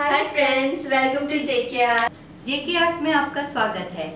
Hi friends, welcome to JK art. JK arts में आपका स्वागत है।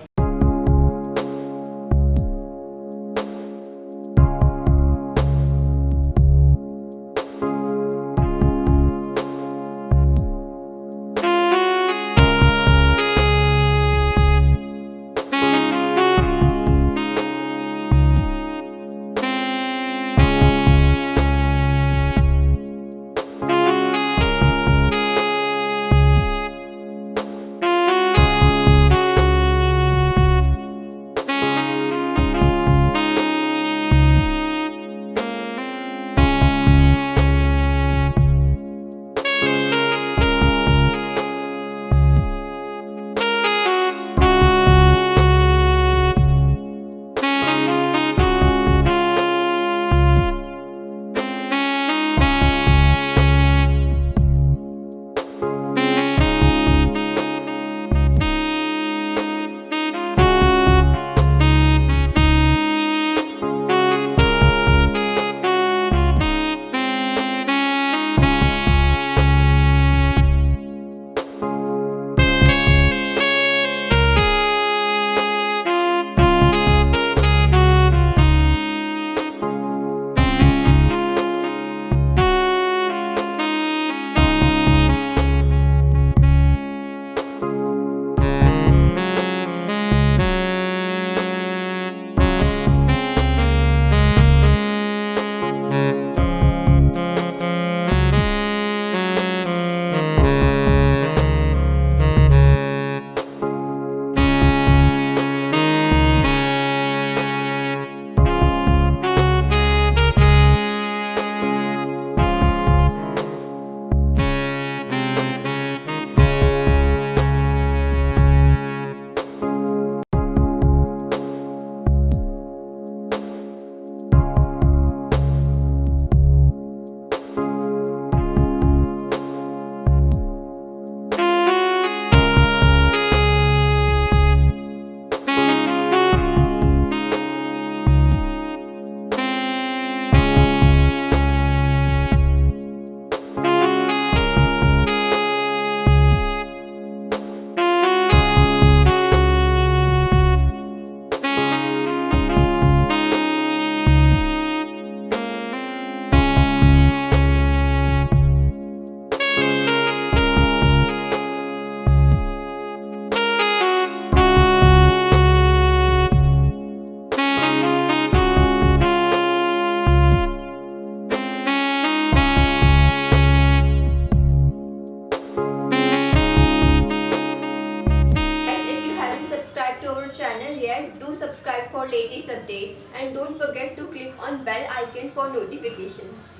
To our channel yet, do subscribe for latest updates and don't forget to click on bell icon for notifications.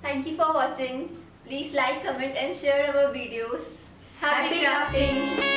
Thank you for watching. Please like, comment and share our videos. Happy crafting!